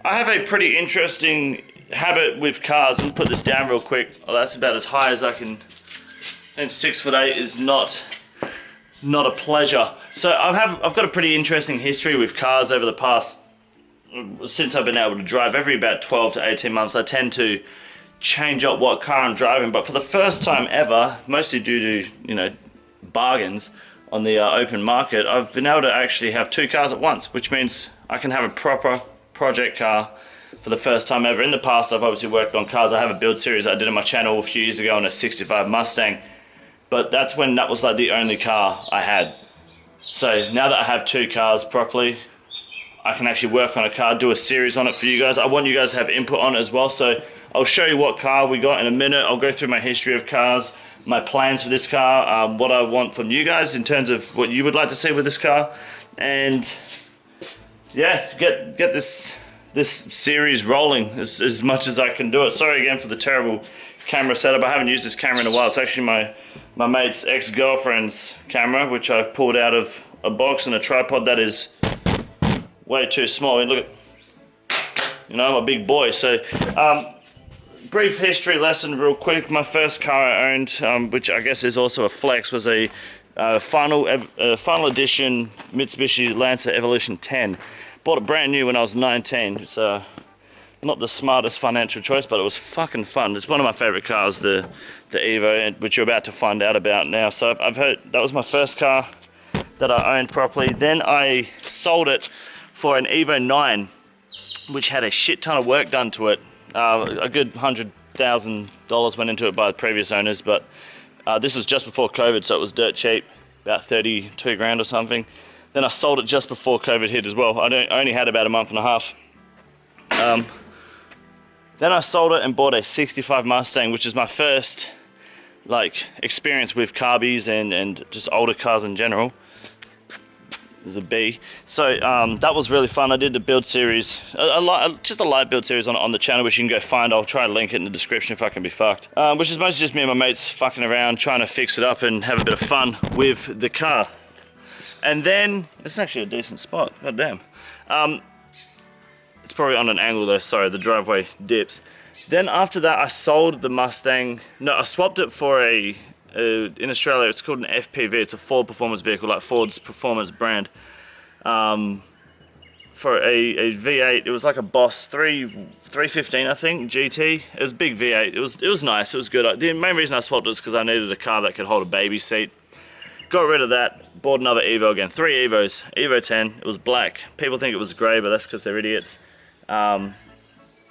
I have a pretty interesting habit with cars. I'll put this down real quick. Oh, that's about as high as I can. And 6'8" is not a pleasure. So I've got a pretty interesting history with cars over the past, since I've been able to drive. Every about 12 to 18 months I tend to change up what car I'm driving, but for the first time ever, mostly due to, you know, bargains on the open market, I've been able to actually have 2 cars at once, which means I can have a proper project car for the first time ever. In the past I've obviously worked on cars. I have a build series I did on my channel a few years ago on a 65 Mustang, but that's when that was like the only car I had. So now that I have 2 cars properly, I can actually work on a car, do a series on it for you guys. I want you guys to have input on it as well, so I'll show you what car we got in a minute. I'll go through my history of cars, my plans for this car, what I want from you guys in terms of what you would like to see with this car, and yeah, get this series rolling as much as I can do it. Sorry again for the terrible camera setup. I haven't used this camera in a while. It's actually my mate's ex-girlfriend's camera, which I've pulled out of a box and a tripod that is way too small. I mean, look at, you know, I'm a big boy. So brief history lesson real quick. My first car I owned, which I guess is also a flex, was a final edition Mitsubishi Lancer Evolution 10. Bought it brand new when I was 19. It's not the smartest financial choice, but it was fucking fun. It's one of my favorite cars, the Evo, which you're about to find out about now. So I've heard that was my first car that I owned properly. Then I sold it for an Evo 9, which had a shit ton of work done to it. A good $100,000 went into it by the previous owners, but this was just before COVID, so it was dirt cheap, about 32 grand or something. Then I sold it just before COVID hit as well. I only had about a month and a half. Then I sold it and bought a 65 Mustang, which is my first like experience with carbies and just older cars in general. There's a B. So that was really fun. I did the build series, just a light build series on the channel, which you can go find. I'll try to link it in the description if I can be fucked. Which is mostly just me and my mates fucking around, trying to fix it up and have a bit of fun with the car. And then, it's actually a decent spot, god damn. It's probably on an angle though, sorry, the driveway dips. Then after that I sold the Mustang. No, I swapped it for in Australia it's called an FPV. It's a Ford performance vehicle, like Ford's performance brand. For a V8, it was like a Boss 315 I think, GT. It was a big V8, it was nice, it was good. The main reason I swapped it was because I needed a car that could hold a baby seat. Got rid of that, bought another Evo again, 3 Evos, Evo 10, it was black. People think it was grey, but that's because they're idiots.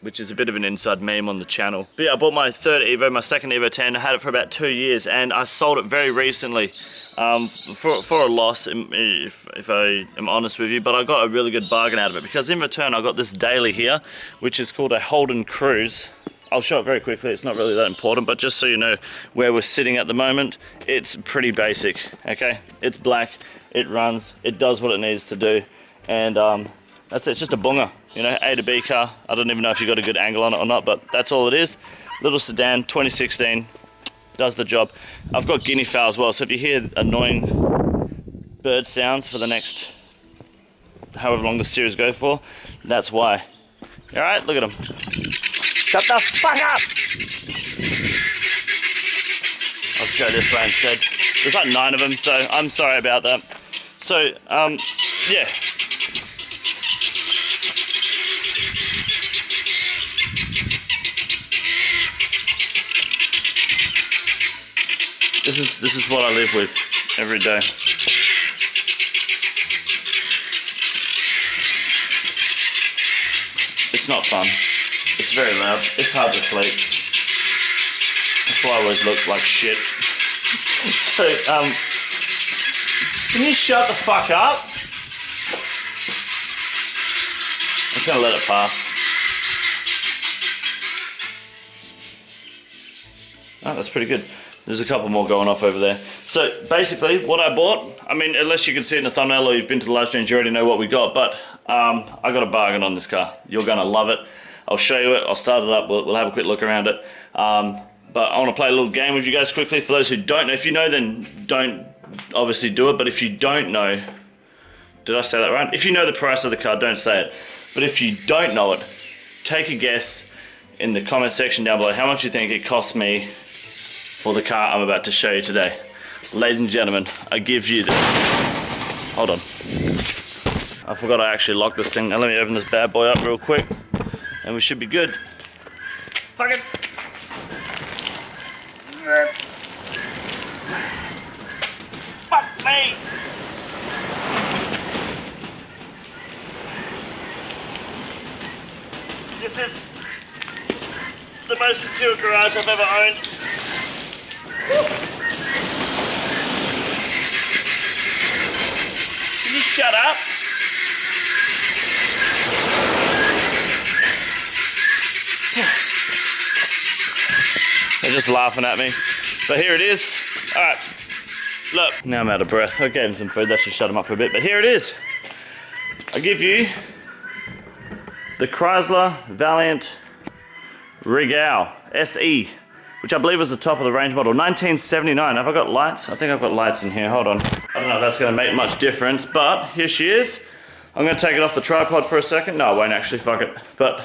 Which is a bit of an inside meme on the channel. But yeah, I bought my 3rd Evo, my 2nd Evo 10, I had it for about 2 years, and I sold it very recently for a loss, if I am honest with you, but I got a really good bargain out of it, because in return I got this daily here, which is called a Holden Cruise. I'll show it very quickly, it's not really that important, but just so you know where we're sitting at the moment, it's pretty basic, okay? It's black, it runs, it does what it needs to do, and that's it, it's just a bunga, you know, A to B car. I don't even know if you got a good angle on it or not, but that's all it is. Little sedan, 2016, does the job. I've got guinea fowl as well, so if you hear annoying bird sounds for the next however long the series goes for, that's why. Alright, look at them. Shut the fuck up! I'll just go this way instead. There's like 9 of them, so I'm sorry about that. So, yeah. This is what I live with every day. It's not fun. It's very loud. It's hard to sleep. That's why I always look like shit. So, can you shut the fuck up? I'm just gonna let it pass. Oh, that's pretty good. There's a couple more going off over there. So basically what I bought, I mean, unless you can see it in the thumbnail or you've been to the live stream, you already know what we got, but I got a bargain on this car. You're gonna love it. I'll show you it, I'll start it up, we'll have a quick look around it. But I wanna play a little game with you guys quickly. For those who don't know, if you know then don't obviously do it, but if you don't know, did I say that right? If you know the price of the car, don't say it. But if you don't know it, take a guess in the comment section down below how much you think it cost me for the car I'm about to show you today. Ladies and gentlemen, I give you the... Hold on. I forgot I actually locked this thing. Now let me open this bad boy up real quick and we should be good. Fuck it. Fuck me. This is the most secure garage I've ever owned. Can you shut up? They're just laughing at me. But here it is. Alright. Look, now I'm out of breath. I gave him some food, that should shut him up for a bit. But here it is. I give you the Chrysler Valiant Regal SE, which I believe was the top of the range model, 1979. Have I got lights? I think I've got lights in here, hold on. I don't know if that's gonna make much difference, but here she is. I'm gonna take it off the tripod for a second. No, I won't actually, fuck it. But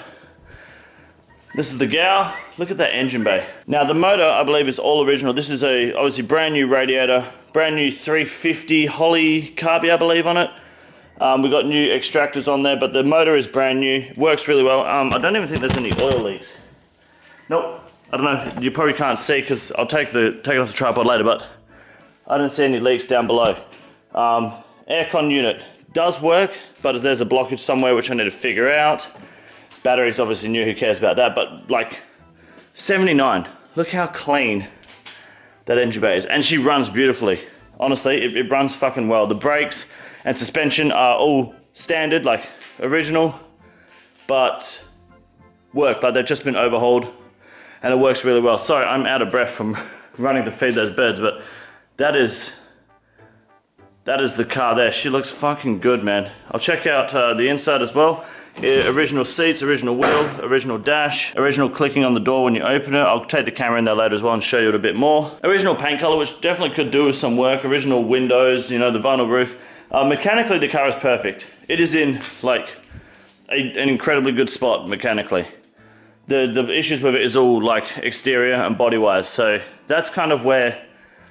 this is the gal. Look at that engine bay. Now the motor, I believe, is all original. This is a obviously brand new radiator, brand new 350 Holley carby, I believe, on it. We've got new extractors on there, but the motor is brand new. Works really well. I don't even think there's any oil leaks. Nope. I don't know. You probably can't see because I'll take it off the tripod later, but I didn't see any leaks down below. Aircon unit does work, but there's a blockage somewhere which I need to figure out. Battery's obviously new. Who cares about that? But like 79. Look how clean that engine bay is, and she runs beautifully. Honestly, it runs fucking well. The brakes and suspension are all standard, like original, but work, but they've just been overhauled and it works really well. Sorry, I'm out of breath from running to feed those birds, but that is the car there. She looks fucking good, man. I'll check out the inside as well. Original seats, original wheel, original dash, original clicking on the door when you open it. I'll take the camera in there later as well and show you it a bit more. Original paint color, which definitely could do with some work. Original windows, you know, the vinyl roof. Mechanically, the car is perfect. It is in like an incredibly good spot mechanically. The issues with it is all like exterior and body wise. So that's kind of where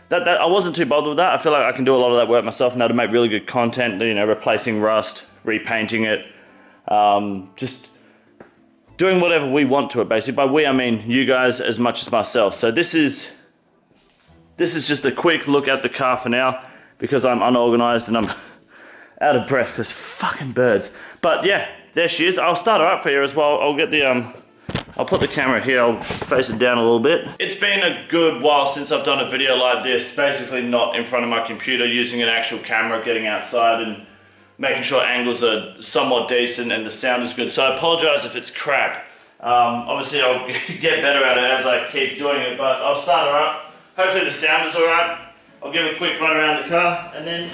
that I wasn't too bothered with that. I feel like I can do a lot of that work myself now to make really good content. You know, replacing rust, repainting it. Just doing whatever we want to it, basically. By we, I mean you guys as much as myself. So this is just a quick look at the car for now, because I'm unorganized and I'm out of breath because fucking birds. But yeah, there she is. I'll start her up for you as well. I'll get the I'll put the camera here. I'll face it down a little bit. It's been a good while since I've done a video like this, basically not in front of my computer, using an actual camera, getting outside and making sure angles are somewhat decent and the sound is good. So I apologize if it's crap. Obviously I'll get better at it as I keep doing it, but I'll start her up. Hopefully the sound is alright. I'll give a quick run around the car and then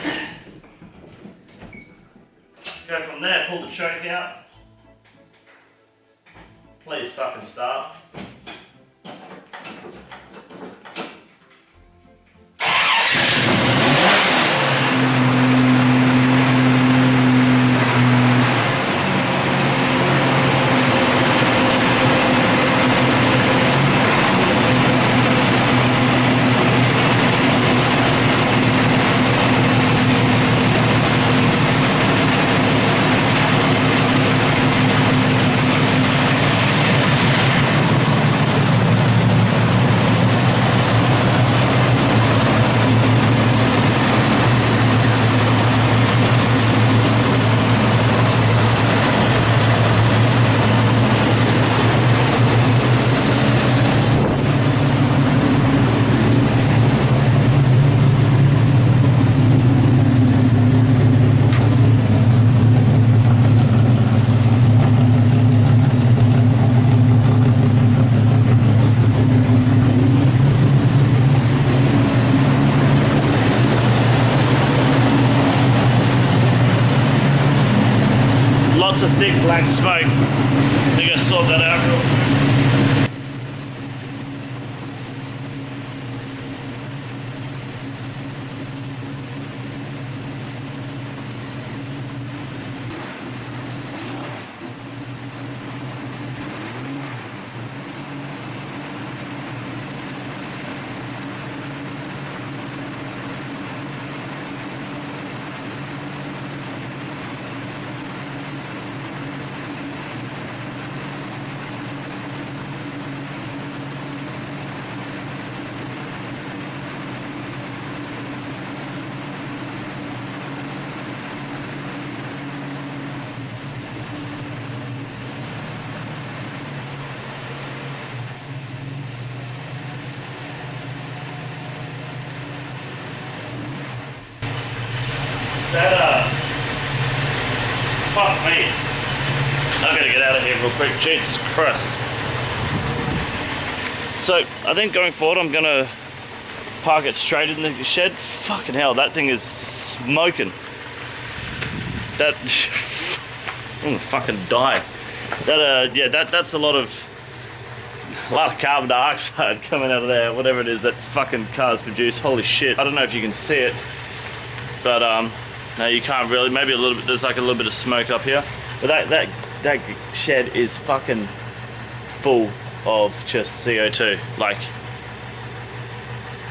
go from there. Pull the choke out. Please fucking start. Lots of thick black smoke. I think I sort that out real quick. Fuck me. I gotta get out of here real quick. Jesus Christ. So I think going forward I'm gonna park it straight in the shed. Fucking hell, that thing is smoking. That I'm gonna fucking die. That yeah, that's a lot of carbon dioxide coming out of there, whatever it is that fucking cars produce. Holy shit. I don't know if you can see it, but no, you can't really. Maybe a little bit. There's like a little bit of smoke up here, but that shed is fucking full of just CO2. Like,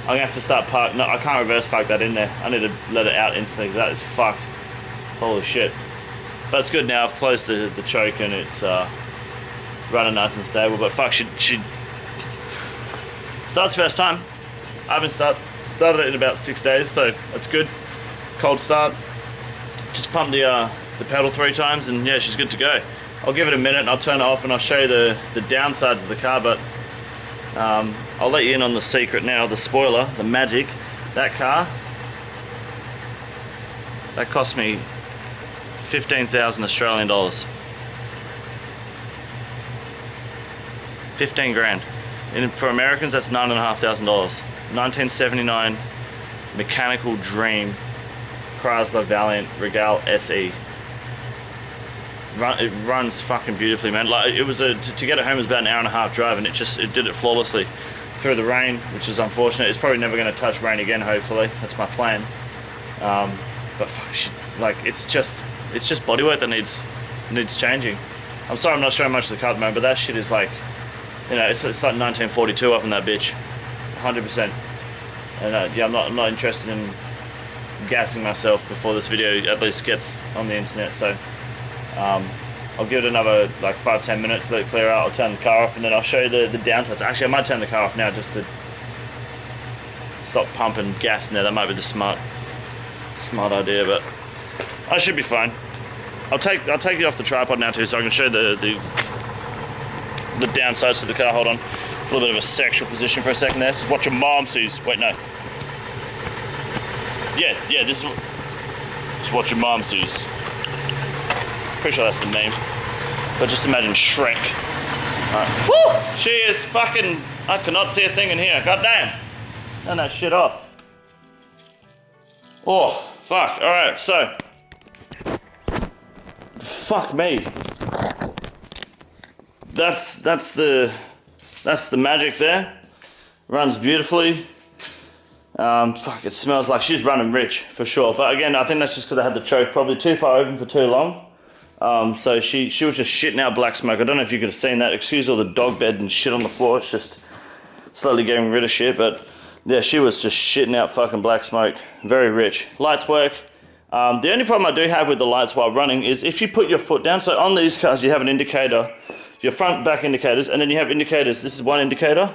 I'm gonna have to start park. No, I can't reverse park that in there. I need to let it out instantly because that is fucked. Holy shit. But it's good now. I've closed the choke and it's running nice and stable. But fuck, she starts first time. I haven't started it in about 6 days, so that's good. Cold start. Just pump the pedal 3 times and yeah, she's good to go. I'll give it a minute and I'll turn it off and I'll show you the downsides of the car, but I'll let you in on the secret now, the spoiler, the magic. That car, that cost me 15,000 Australian dollars. 15 grand. For Americans, that's $9,500. 1979 mechanical dream Chrysler Valiant Regal SE. It runs fucking beautifully, man. Like, it was to get it home was about an hour and a half drive, and it did it flawlessly through the rain, which is unfortunate. It's probably never going to touch rain again. Hopefully, that's my plan. But fuck, like it's just bodywork that needs changing. I'm sorry, I'm not showing much of the car at the moment, but that shit is like, you know, it's like 1942 up in that bitch, 100%. And yeah, I'm not interested in gassing myself before this video at least gets on the internet. So I'll give it another like 5-10 minutes, let it clear out. I'll turn the car off and then I'll show you the downsides. Actually, I might turn the car off now just to stop pumping gas in there. That might be the smart idea, but I should be fine. I'll take you off the tripod now too, so I can show the downsides to the car. Hold on, a little bit of a sexual position for a second there. This is what your mom sees. Wait, no. Yeah, this is what your mom sees. Pretty sure that's the name. But just imagine Shrek. Alright. Woo! She is fucking. I cannot see a thing in here. God damn. Turn that shit off. Oh, fuck. Alright, so. Fuck me. That's the magic there. Runs beautifully. Fuck, it smells like she's running rich for sure. But again, I think that's just because I had the choke probably too far open for too long. So she was just shitting out black smoke. I don't know if you could have seen that. Excuse all the dog bed and shit on the floor. It's just slowly getting rid of shit. But yeah, she was just shitting out fucking black smoke. Very rich. Lights work. The only problem I do have with the lights while running is if you put your foot down. So on these cars, you have an indicator, your front back indicators, and then you have indicators. This is one indicator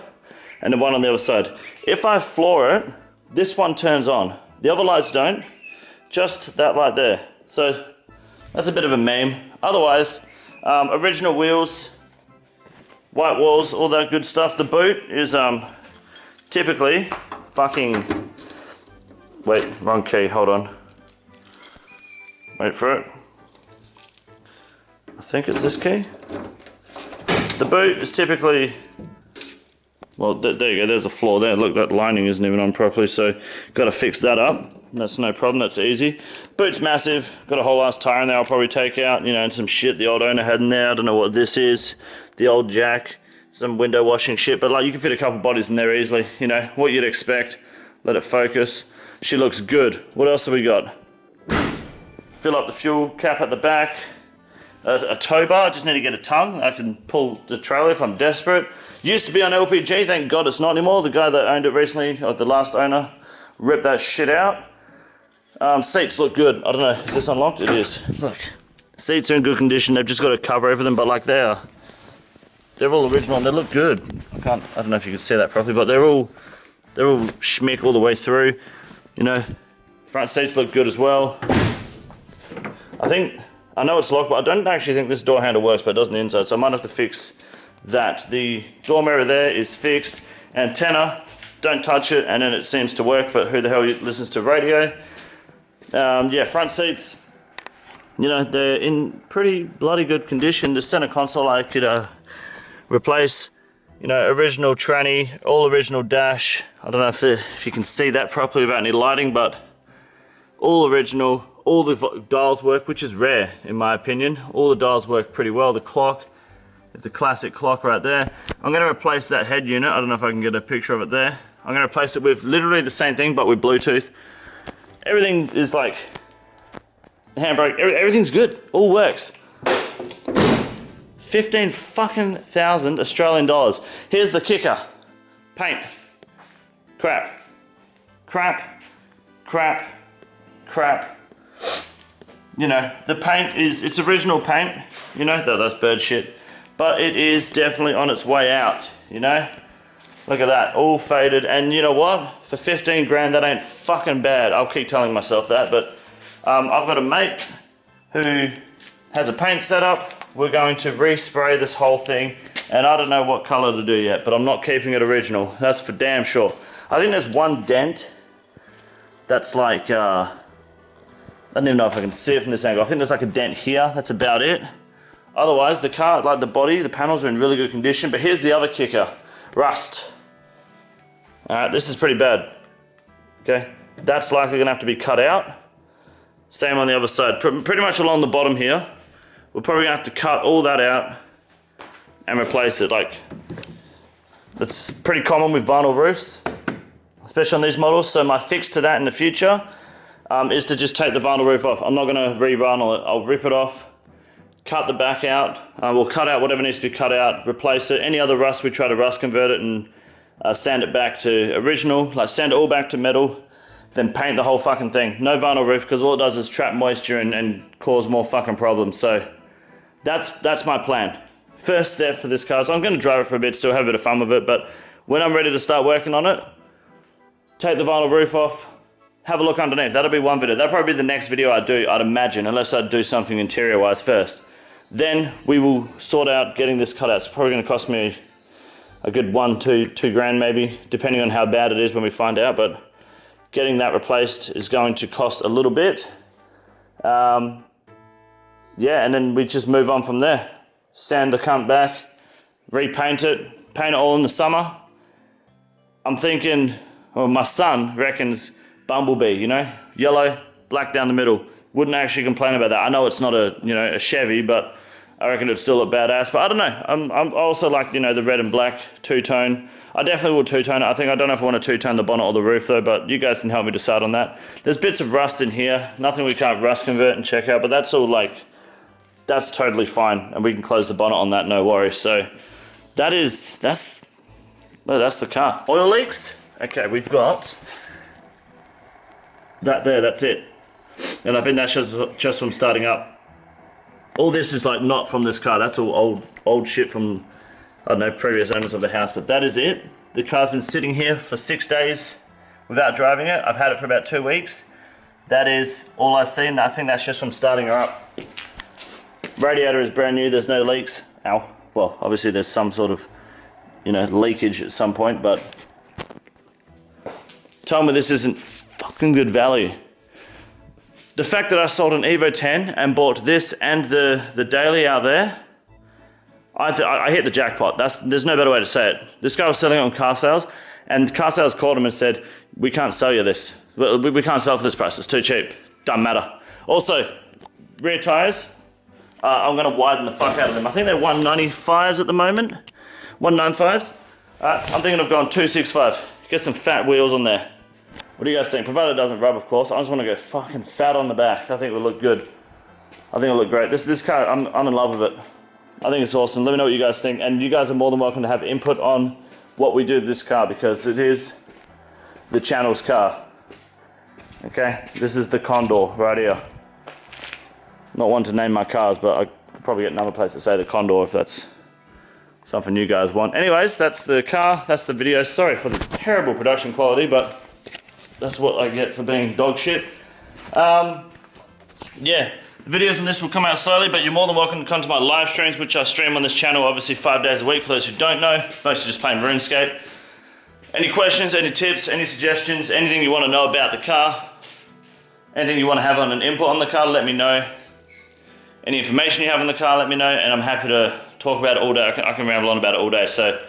and then one on the other side. If I floor it, this one turns on. The other lights don't. Just that light there. So that's a bit of a meme. Otherwise, original wheels, white walls, all that good stuff. The boot is typically fucking. Wait, wrong key. Hold on. Wait for it. I think it's this key. The boot is typically. Well, there you go, there's a flaw there. Look, that lining isn't even on properly, so got to fix that up. That's no problem, that's easy. Boot's massive, got a whole ass tire in there I'll probably take out, you know, and some shit the old owner had in there. I don't know what this is. The old jack, some window washing shit, but like you can fit a couple bodies in there easily, you know, what you'd expect. Let it focus. She looks good. What else have we got? Fill up the fuel cap at the back. A tow bar, I just need to get a tongue. I can pull the trailer if I'm desperate. Used to be on LPG, thank God it's not anymore. The guy that owned it recently, or the last owner, ripped that shit out. Seats look good. I don't know, is this unlocked? It is. Look, seats are in good condition. They've just got to cover over them, but like they're all original and they look good. I don't know if you can see that properly, but they're all schmick all the way through. You know, front seats look good as well. I know it's locked, but I don't actually think this door handle works, but it does on the inside, so I might have to fix that. The door mirror there is fixed. Antenna, don't touch it, and then it seems to work, but who the hell listens to radio? Yeah, front seats, You know, they're in pretty bloody good condition. The center console I could replace. You know, original tranny, all original dash. I don't know if you can see that properly without any lighting, but all original. All the dials work, which is rare in my opinion. All the dials work pretty well. The clock is the classic clock right there. I'm going to replace that head unit. I don't know if I can get a picture of it there. I'm going to replace it with literally the same thing, but with Bluetooth. Everything is like handbrake. Everything's good. All works. 15 fucking thousand Australian dollars. Here's the kicker. Paint. Crap. Crap. Crap. Crap. You know, the paint it's original paint. You know, that's bird shit. But it is definitely on its way out, you know? Look at that, all faded. And you know what? For 15 grand, that ain't fucking bad. I'll keep telling myself that, but I've got a mate who has a paint setup. We're going to respray this whole thing, and I don't know what color to do yet, but I'm not keeping it original. That's for damn sure. I think there's one dent that's like, I don't even know if I can see it from this angle. I think there's like a dent here, that's about it. Otherwise, the car, like the body, the panels are in really good condition, but here's the other kicker, rust. All right, this is pretty bad, okay? That's likely gonna have to be cut out. Same on the other side, pretty much along the bottom here. We're probably gonna have to cut all that out and replace it. Like, that's pretty common with vinyl roofs, especially on these models. So my fix to that in the future is to just take the vinyl roof off. I'm not gonna re-vinyl it. I'll rip it off, cut the back out. We'll cut out whatever needs to be cut out, replace it. Any other rust, we try to rust convert it and sand it back to original, like sand it all back to metal, then paint the whole fucking thing. No vinyl roof, because all it does is trap moisture and cause more fucking problems. So that's my plan. First step for this car, so I'm gonna drive it for a bit, still have a bit of fun with it, but when I'm ready to start working on it, take the vinyl roof off, have a look underneath. That'll be one video. That'll probably be the next video I do, I'd imagine, unless I do something interior-wise first. Then we will sort out getting this cut out. It's probably gonna cost me a good two grand maybe, depending on how bad it is when we find out, but getting that replaced is going to cost a little bit. Yeah, and then we just move on from there. Sand the cunt back, repaint it, paint it all in the summer. I'm thinking, well, my son reckons Bumblebee, you know, yellow, black down the middle. Wouldn't actually complain about that. I know it's not a Chevy, but I reckon it'd still look badass. But I don't know. I'm also like, the red and black two-tone. I definitely will two-tone it. I don't know if I want to two-tone the bonnet or the roof though, but you guys can help me decide on that. There's bits of rust in here. Nothing we can't rust convert and check out, but that's all like, that's totally fine. And we can close the bonnet on that, no worries. So that's the car. Oil leaks? Okay, we've got that there, that's it. And I think that's just from starting up. All this is like not from this car. That's all old shit from, I don't know, previous owners of the house, but that is it. The car's been sitting here for 6 days without driving it. I've had it for about 2 weeks. That is all I've seen. I think that's just from starting her up. Radiator is brand new, there's no leaks. Ow. Well, obviously there's some sort of, leakage at some point, but tell me this isn't fucking good value. The fact that I sold an Evo 10 and bought this and the Daily out there, I hit the jackpot. There's no better way to say it. This guy was selling it on car sales, and car sales called him and said, we can't sell you this. We can't sell for this price, it's too cheap. Doesn't matter. Also, rear tires, I'm gonna widen the fuck out of them. I think they're 195s at the moment. 195s. I'm thinking of going 265. Get some fat wheels on there. What do you guys think? Provided it doesn't rub, of course. I just want to go fucking fat on the back. I think it would look good. I think it'll look great. This car, I'm in love with it. I think it's awesome. Let me know what you guys think. And you guys are more than welcome to have input on what we do with this car, because it is the channel's car. Okay? This is the Condor right here. Not one to name my cars, but I could probably get another place to say the Condor if that's something you guys want. Anyways, that's the car. That's the video. Sorry for the terrible production quality, but that's what I get for being dog shit. Yeah, the videos on this will come out slowly, but you're more than welcome to come to my live streams, which I stream on this channel, obviously 5 days a week, for those who don't know. Mostly just playing RuneScape. Any questions, any tips, any suggestions, anything you want to know about the car, anything you want to have on an input on the car, let me know. Any information you have on the car, let me know, and I'm happy to talk about it all day. I can ramble on about it all day. So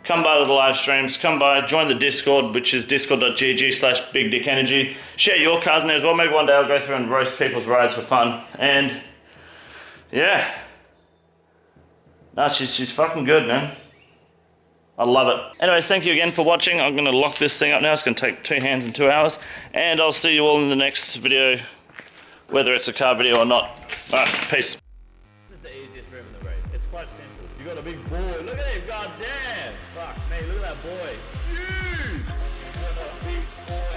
come by to the live streams, come by, join the Discord, which is discord.gg/BigDickEnergy. Share your cars in there as well. Maybe one day I'll go through and roast people's rides for fun. And yeah, no, she's fucking good, man. I love it. Anyways, thank you again for watching. I'm gonna lock this thing up now. It's gonna take 2 hands and 2 hours. And I'll see you all in the next video, whether it's a car video or not. Alright, peace. This is the easiest room in the raid. It's quite simple. You got a big boy. Look at him, goddamn. Fuck me, look at that boy. It's huge. You got a big boy.